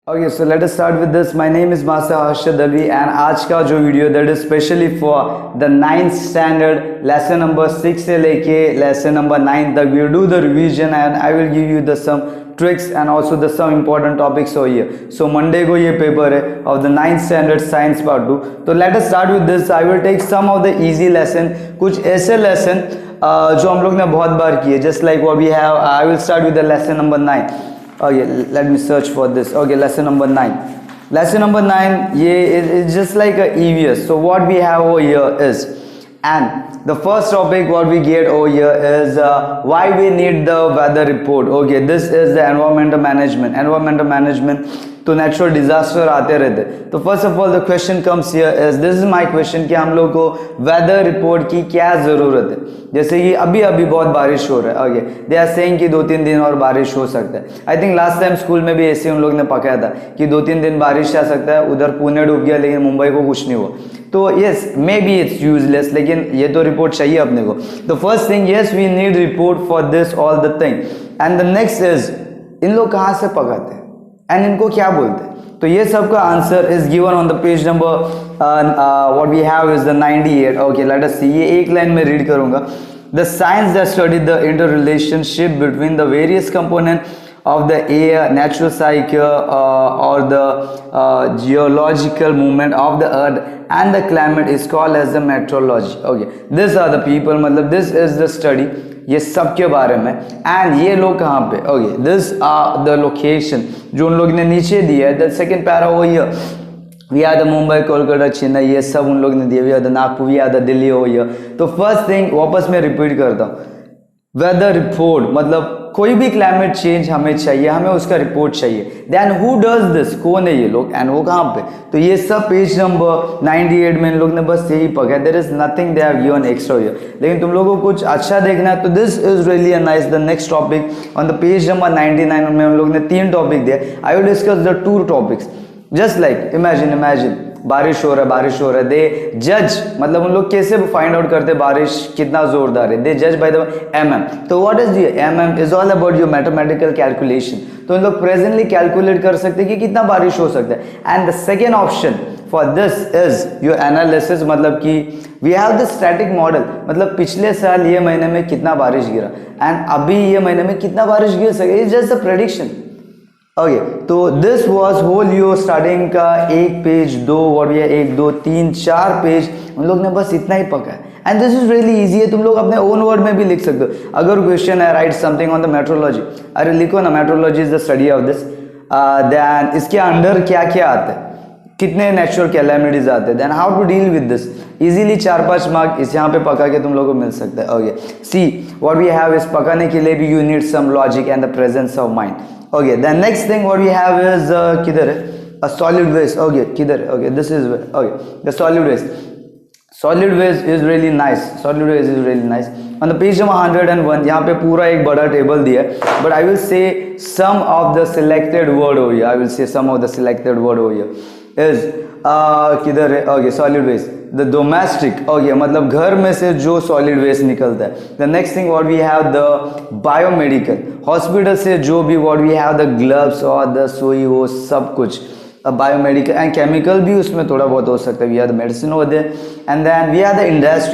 Okay, so let us start with this. My name is Master Harshad Dalvi and आज का जो video that is specially for the 9th standard lesson number 6 से लेके lesson number 9 तक we'll do the revision and I will give you the some tricks and also the some important topics over here. So Monday को ये paper है of the 9th standard science part 2. तो let us start with this. I will take some of the easy lesson, कुछ ऐसे lesson जो हम लोग ने बहुत बार किए. Just like what we have, I will start with the lesson number 9. Okay, let me search for this. Okay, lesson number 9. Lesson number 9, yeah, it's just like a EVS. So what we have over here is, and the first topic what we get over here is why we need the weather report. Okay, this is the environmental management. Environmental management. तो natural disaster आते रहते. तो first of all the question comes here is, this is my question कि हम लोग को weather report की क्या ज़रूरत है. जैसे कि अभी अभी बहुत बारिश हो रहा है. ओके, दे आर सेइंग कि 2-3 दिन और बारिश हो सकता है. I think last time school में भी ऐसे उन लोग ने पकाया था कि 2-3 दिन बारिश आ सकता है. उधर पुणे डूब गया लेकिन मुंबई को कुछ नहीं हुआ. तो yes, maybe it's useless, लेकिन ये तो रिपोर्ट चाहिए अपने को. The first thing, yes we need report for this all the thing. And the next is, इन लोग कहाँ से पकाते हैं एंड इनको क्या बोलते हैं. तो ये सब का answer is given on the page number what we have is the 98. Okay, let us see. ये एक लाइन में रीड करूंगा. The science that study the interrelationship between the various component of the air, natural cycle or the geological movement of the earth and the climate is called as the meteorology. Okay, these are the people, मतलब this is the study, ये सब के बारे में. And ये लोग कहाँ पे. Okay, this are the location जो उन लोग ने नीचे दिया है. द सेकेंड पैरा हो here, we are the Mumbai, Kolkata, Chennai, ये सब उन लोग ने दिया. We are the Nagpur, we are the Delhi हो हियर. तो फर्स्ट थिंग वापस मैं रिपीट करता हूँ, वेदर रिपोर्ट मतलब कोई भी क्लाइमेट चेंज हमें चाहिए, हमें उसका रिपोर्ट चाहिए. देन हु डज दिस, कौन है ये लोग एंड वो कहाँ पे. तो ये सब पेज नंबर 98 में इन लोग ने बस यही पकड़ा. There is nothing they have given extra here. लेकिन तुम लोगों को कुछ अच्छा देखना है तो this is really nice. The next topic on the page number 99 में उन लोग ने 3 टॉपिक दिया. I will discuss the 2 topics. Just like imagine बारिश हो रहा है. दे जज, मतलब उन लोग कैसे फाइंड आउट करते बारिश कितना जोरदार है. दे जज बाय द mm. तो what is the mm is all about your mathematical calculation. तो इन लोग प्रेजेंटली कैलकुलेट कर सकते हैं कि कितना बारिश हो सकता है. And the second option for this is your analysis, मतलब कि we have the static model, मतलब पिछले साल ये महीने में कितना बारिश गिरा एंड अभी ये महीने में कितना बारिश गिर सके. Is just the prediction. Okay, तो this was whole your starting का 1 पेज 2 वर्ड या 1 2 3 4 पेज उन लोग ने बस इतना ही पका है. And this is really easy है. तुम लोग अपने ओन वर्ड में भी लिख सकते हो. अगर क्वेश्चन है write something on the metrology, अरे लिखो ना, metrology is the study of this. Then इसके अंडर क्या क्या आता है, कितने नेचुरल कैलेमिटीज आते हैं, then how to deal with this. Easily 4-5 mark इस यहाँ पे पका के तुम लोगों को मिल सकता है. Okay, see what we have is पकाने के लिए भी you need some logic and the presence of mind. Okay, the next thing what we have is किधर है, a solid waste. Okay, किधर है. Okay, this is okay, the solid waste. Solid waste is really nice. Solid waste is really nice. On the page number 101 यहाँ पे पूरा एक बड़ा table दिया है. But I will say some of the selected word over here. I will say some of the selected word over here is किधर है. Okay, solid waste. The domestic. Okay, मतलब घर में से जो सॉलिड वेस्ट निकलता है. The next thing what we have the biomedical, hospital से जो भी what we have the gloves और द सुई, वो सब कुछ बायोमेडिकल. एंड केमिकल भी उसमें थोड़ा बहुत हो सकता है. वी आर द मेडिसिन होते हैं. And then we are the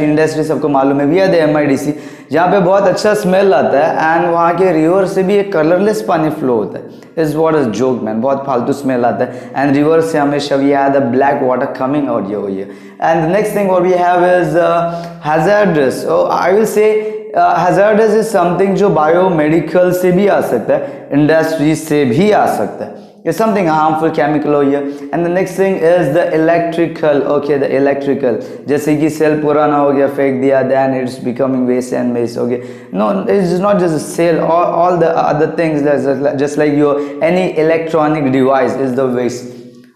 industry सबको मालूम है. वी आर द MIDC जहाँ पे बहुत अच्छा स्मेल आता है एंड वहाँ के रिवर से भी एक कलरलेस पानी फ्लो होता है. Is what is joke man, बहुत फालतू स्मेल आता है. एंड रिवर से हमेशा we have the black water coming out ये. And the next thing what we have is hazardous. I will say hazardous is something जो बायोमेडिकल से भी आ सकता है, इंडस्ट्री से भी आ सकता है. Is something harmful chemical over here. And the next thing is the electrical. Okay, the electrical, जैसे कि सेल पुराना हो गया फेंक दिया, then it's becoming waste and waste. Okay, no, it's not just a cell, all the other things, just like your any electronic device is the waste.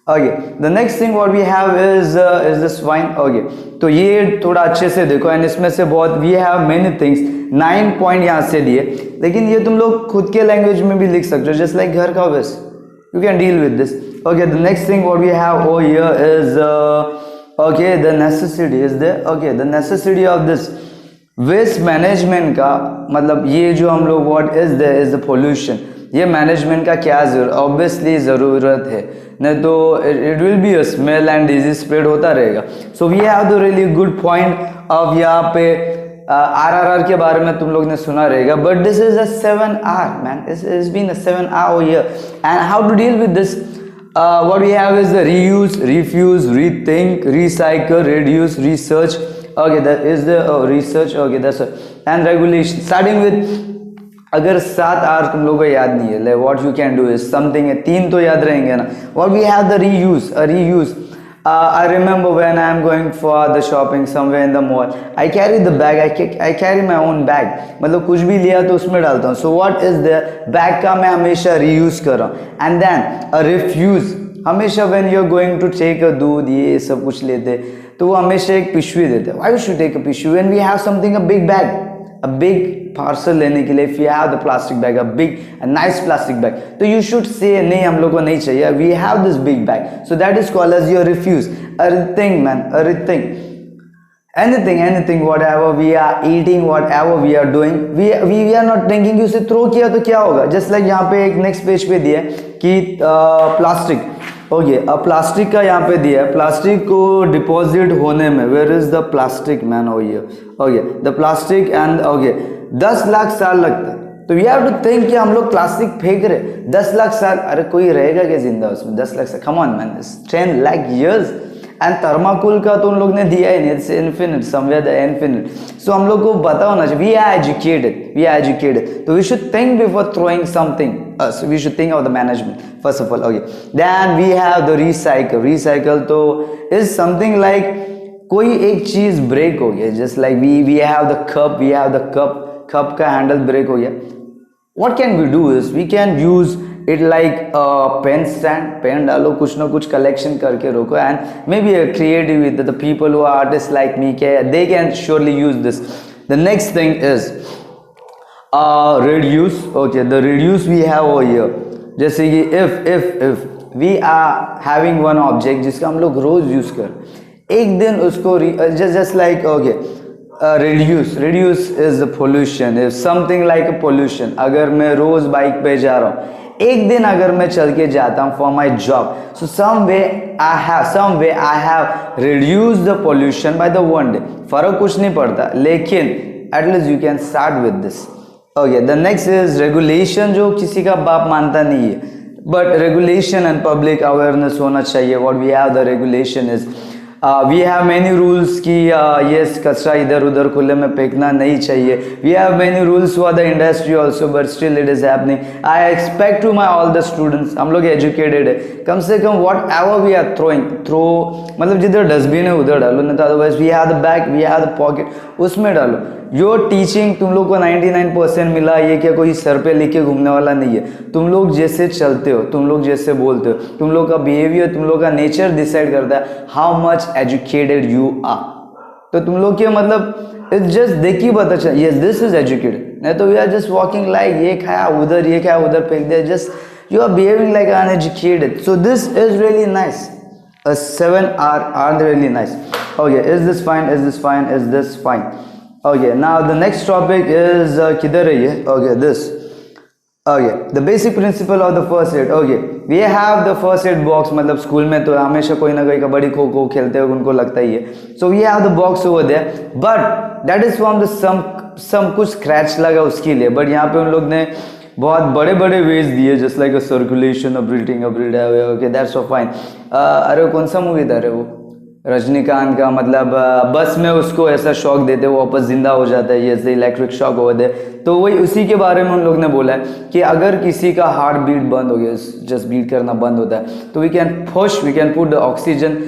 Okay, the next thing what we have is this wine. Okay, तो ये थोड़ा अच्छे से देखो and इसमें से बहुत we have many things. 9 point यहाँ से दिए, लेकिन ये तुम लोग खुद के लैंग्वेज में भी लिख सकते हो, जस्ट लाइक घर का waste. You can deal with this. Okay, the next thing what we have over here is okay, the necessity is there. Okay, the necessity of this waste management का मतलब ये जो हम लोग what is there is the pollution. ये management का क्या obviously ज़रूरत है, नहीं तो it will be a smell and disease spread होता रहेगा. So we have the really good point. अब यहाँ पे RRR के बारे में तुम लोग ने सुना रहेगा, but this is a 7R man, it's been a 7R year. And how to deal with this? What we have is the reuse, refuse, rethink, recycle, reduce, research. Okay, that is the research. Okay, that's it. And regulation. Starting with, अगर 7R तुम लोगों को याद नहीं है, like what you can do is something है, 3 तो याद रहेंगे ना. What we have the reuse, a reuse. I remember when I am going for the shopping somewhere in the mall, I carry the bag, I carry my own bag. मतलब कुछ भी लिया तो उसमें डालता हूँ. So what is the bag का मैं हमेशा reuse कर रहा हूँ. And then a refuse. हमेशा when you are going to take a दूध ये सब कुछ लेते तो वो हमेशा एक पिशवी देते. Why we should take a पिशवी when we have something, a big bag, a big parcel लेने के लिए. If you have the plastic bag, a big nice plastic bag, तो यू शुड से नहीं हम लोग को नहीं चाहिए, we have this big bag. So that is called as your refuse. A rethink man, a rethink. anything whatever we are eating, whatever we are doing, we are not thinking. उसे throw किया तो क्या होगा? Just like यहाँ पे एक next page पे दिया कि प्लास्टिक. ओके, अब प्लास्टिक का यहाँ पे दिया है, प्लास्टिक को डिपॉजिट होने में, where is the plastic man? Okay, the plastic and okay 10 lakh साल लगता है. तो वी हैव टू थिंक कि हम लोग प्लास्टिक फेंक रहे 10 लाख साल. अरे कोई रहेगा क्या जिंदा उसमें 10 लाख साल? Come on man, 10 lakh years. And thermocol का तो उन लोग ने दिया ही नहीं, it's infinite, somewhere the infinite. So हम लोग को पता होना चाहिए, वी आर एजुकेटेड, तो we should think before throwing something. We should think of the management first of all. Okay, then we have the recycle तो इज समथिंग लाइक कोई एक चीज ब्रेक हो गया, just like we have the cup का handle break हो गया. What can we do is we can use it like pen stand, pen डालो, कुछ ना कुछ कलेक्शन करके रखो. And maybe creative with the people who are artist like me, they can surely use this. The next thing is reduce. Okay, the reduce we have over here, जैसे कि if we are having one object जिसका हम लोग रोज use कर, एक दिन उसको just like okay, reduce is the pollution. If something like a pollution, अगर मैं रोज बाइक पे जा रहा हूँ, एक दिन अगर मैं चल के जाता हूँ for my job, so some way I have reduced the pollution by the one day. फर्क कुछ नहीं पड़ता, लेकिन at least you can start with this. Okay, the next is regulation, जो किसी का बाप मानता नहीं है, but regulation and public awareness होना चाहिए. What we have the regulation is we have many rules कि yes कचरा इधर उधर खुले में फेंकना नहीं चाहिए. We have many rules for the industry also, but still it is happening. I expect to my all the students, हम लोग educated है, कम से कम whatever we are throw मतलब जिधर डस्टबिन है उधर डालो, नहीं तो otherwise we have the bag, we have the pocket, उसमें डालो. योर टीचिंग तुम लोग को 99% मिला, ये क्या कोई सर पे लेके घूमने वाला नहीं है. तुम लोग जैसे चलते हो, तुम लोग जैसे बोलते हो, तुम लोग का बिहेवियर, तुम लोग का नेचर डिसाइड करता है how much educated you are. तो तुम लोग के मतलब इट्स जस्ट देख ही पता चल, यस दिस इज एजुकेटेड. नहीं तो we are just walking like ये खाया उधर फेंक दिया, just you are behaving like uneducated. So this is really nice. A 7R are really nice. Okay, is this fine? Okay, now the next topic is किधर है ये? Okay, this. Okay, the basic principle of the first aid. Okay, we have the first aid box. मतलब school में तो हमेशा कोई ना कोई कबड्डी खो खो खेलते हो, उनको लगता ही है. So we have the box over there, but that is from the some कुछ scratch लगा उसके लिए. But यहाँ पे उन लोग ने बहुत बड़े बड़े वेज दिए, just like a circulation, a breathing, a breed. Okay, that's so fine. अरे कौन सा मूवी था रे वो? रजनीकांत का. मतलब बस में उसको ऐसा शॉक देते वो वापस जिंदा हो जाता है, जैसे इलेक्ट्रिक शॉक हो दे. तो वही उसी के बारे में उन लोग ने बोला है कि अगर किसी का हार्ट बीट बंद हो गया, जस्ट बीट करना बंद होता है, तो we can put the oxygen.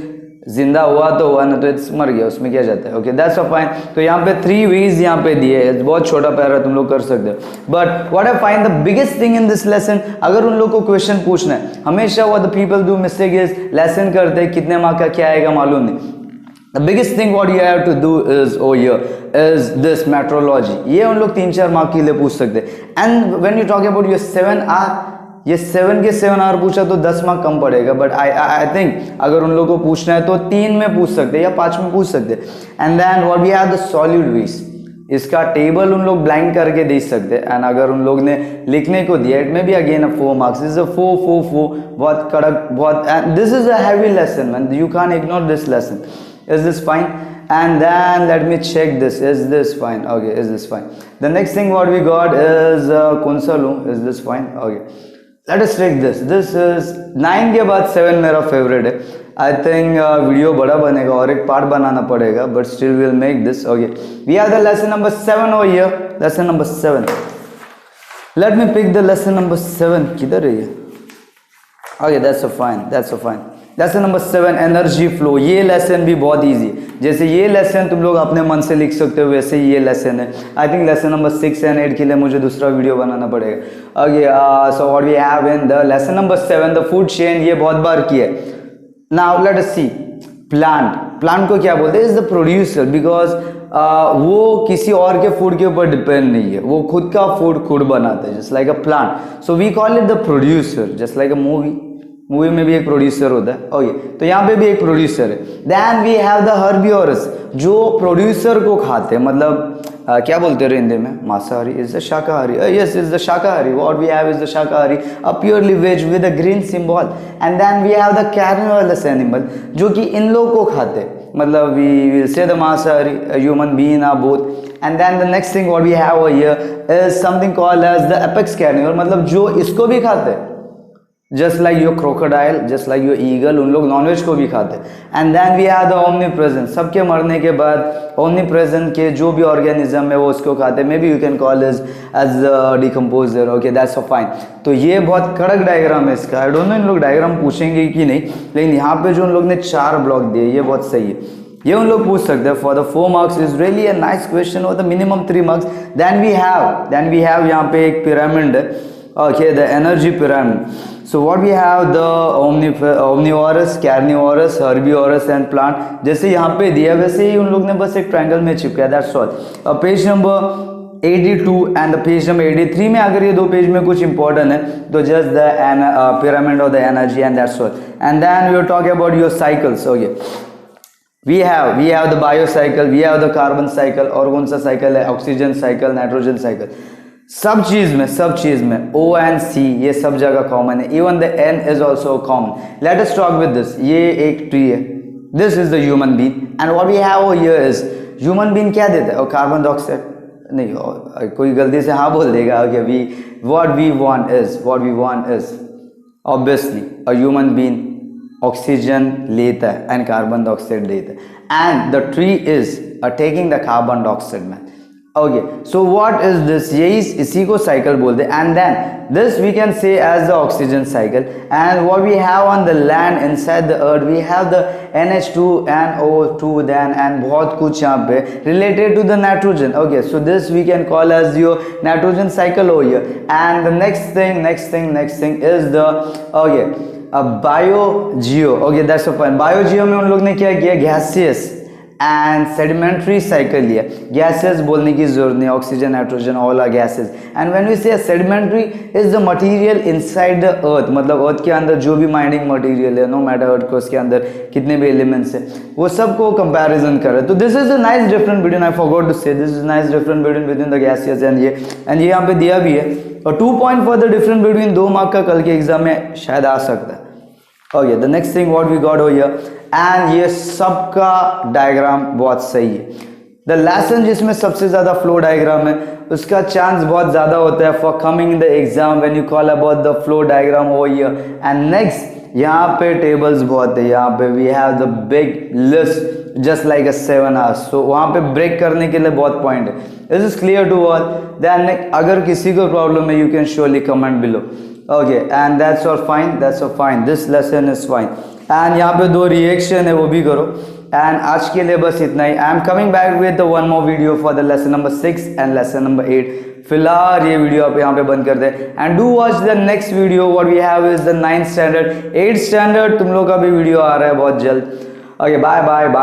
जिंदा हुआ तो हुआ, ना तो इट्स मर गया, उसमें क्या जाता है. Okay, that's so fine. तो यहाँ पे 3 वेज यहाँ पे दिए है, बहुत छोटा पैरा, तुम लोग कर सकते हो. But what I find the biggest thing in this lesson, अगर उन लोग को क्वेश्चन पूछना है, हमेशा what the people do mistake is lesson करते हैं, कितने मार्क का क्या आएगा मालूम नहीं. The biggest thing what you have to do is over here is this metrology. ये उन लोग 3-4 मार्क के लिए पूछ सकते हैं. And when you talk about your 7R, ये 7 के 7R पूछा तो 10 मार्क कम पड़ेगा. बट आई थिंक अगर उन लोगों को पूछना है तो 3 में पूछ सकते हैं या 5 में पूछ सकते हैं. And then what we have the solid waste. इसका टेबल उन लोग ब्लैंक करके दे सकते हैं, एंड अगर उन लोग ने लिखने को दिया it may be again 4 marks. Is 4 बहुत कड़क, बहुत, and this is a heavy lesson man, you can ignore this lesson. Is this fine? And then let me check this, is this fine? Okay, is this fine? The next thing what we got is Konsalu, is this fine? Okay, let us check this. This is 9 के बाद 7 मेरा favorite है। I think video बड़ा बनेगा और एक part बनाना पड़ेगा, but still we'll make this. Okay, we have the lesson number 7 over here. Lesson number 7. Let me pick the lesson number 7. किधर है ये? Okay, that's a fine. That's a fine. Lesson number 7 energy flow. ये lesson भी बहुत easy, जैसे ये lesson तुम लोग अपने मन से लिख सकते हो वैसे ही ये लेसन है। I think lesson number 6 and 8 के लिए मुझे दूसरा वीडियो बनाना पड़ेगा। Okay, so what we have in the lesson number 7 the food chain, ये बहुत बार किया है। Now let us see plant. Plant को क्या बोलते हैं? इज द प्रोड्यूसर, बिकॉज वो किसी और के फूड के ऊपर डिपेंड नहीं है, वो खुद का फूड खुद बनाता है, just like a plant. So we call it the producer, just like a movie में भी एक प्रोड्यूसर होता है। ओके, तो यहाँ पे भी एक प्रोड्यूसर है। Then we have the herbivorous, जो प्रोड्यूसर को खाते हैं, मतलब क्या बोलते हैं हिंदी में? मांसाहारी। Is the shakahari? Yes, is the shakahari. What we have is the shakahari, a purely veg with a green symbol. And then we have the carnivorous animal, जो कि इन लोग को खाते हैं, मतलब we will say the mansahari, human being are both. And then the next thing what we have over here is something called as the apex carnivore, मतलब जो इसको भी खाते हैं, just like your crocodile, just like your eagle, उन लोग nonveg को भी खाते हैं। And then we have the omnipresent, सबके मरने के बाद ओमनीप्रेजेंट के जो भी ऑर्गेनिज्म है वो उसको खाते हैं। Maybe you can call is as decomposer. Okay, that's a fine. तो ये बहुत कड़क डायग्राम है इसका। आई डोंट नो इन लोग डायग्राम पूछेंगे कि नहीं, लेकिन यहाँ पे जो उन लोग ने 4 ब्लॉक दिए ये बहुत सही है, ये उन लोग पूछ सकते हैं। For the 4 marks is really a nice question, और the minimum 3 marks. Then we have यहाँ पे एक पिरामिड है। Okay, the energy pyramid. So what we have the omnivorous, carnivorous, herbivorous and plant, जैसे यहाँ पे दिया वैसे ही उन लोग ने बस एक ट्रायंगल में चिपकाया, that's all। Page number 82 and page number 83 में अगर ये 2 पेज में कुछ इंपॉर्टेंट है तो just the pyramid of the energy and that's all। And then we will talk about your cycles। Okay, we have the biocycle, we have the carbon cycle, और कौन सा साइकिल है? Oxygen cycle, nitrogen cycle. सब चीज में O and C ये सब जगह कॉमन है, even the N is also common. Let us talk with this. ये एक ट्री है, this is the human being, and what we have over here is human being क्या देता है? और कार्बन डाइऑक्साइड नहीं, कोई गलती से हाँ बोल देगा। Okay, what we want is obviously a human being oxygen लेता है एंड कार्बन डाइऑक्साइड देता है, and the tree is taking the carbon dioxide man. Okay, so what is this? यही इसी को साइकिल बोलते हैं। And then this we can say as the oxygen cycle. And what we have on the land inside the earth, we have the NH2 and O2 देन, एंड बहुत कुछ यहाँ पे related to the nitrogen. Okay, so this we can call as your nitrogen cycle over here. And the next thing is the okay biogeo. Okay, that's a point. Biogeo में उन लोग ने क्या किया? गैसियस एंड सेडिमेंट्री साइकिल लिया। Gases बोलने की जरूरत नहीं, oxygen, nitrogen, all are gases. And when we say sedimentary is the material inside the earth, मतलब अर्थ के अंदर जो भी माइनिंग मटेरियल है, नो मैटर अर्थ को उसके अंदर कितने भी एलिमेंट्स है, वो सबको कंपैरिजन कर रहे हैं। तो this is a nice different between, I forgot to say, this is nice different between the gases and ये यहाँ पे दिया भी है। और 2 point for the different between 2 mark का कल के एग्जाम में शायद आ सकता है। Okay, the next thing what we got over here, and ये सबका डायग्राम बहुत सही है। द लेसन जिसमें सबसे ज्यादा फ्लो डायग्राम है उसका चांस बहुत ज्यादा होता है for coming in the exam when you call about the flow diagram over here. And next यहाँ पे टेबल्स बहुत है, यहाँ पे we have the big list just like a 7 hours। सो वहाँ पे ब्रेक करने के लिए बहुत पॉइंट है। Is is clear to all? Then अगर किसी को प्रॉब्लम है you can surely comment below. Okay, and that's all fine, this lesson is fine. And यहाँ पे 2 रिएक्शन है वो भी करो। एंड आज के लिए बस इतना ही। I am coming back with one more video for the lesson number 6 and lesson number 8। फिलहाल ये वीडियो आप यहाँ पे बंद कर दे and do watch the next video. What we have is the 9th standard, 8th standard तुम लोग का भी वीडियो आ रहा है बहुत जल्द। Okay, bye bye bye.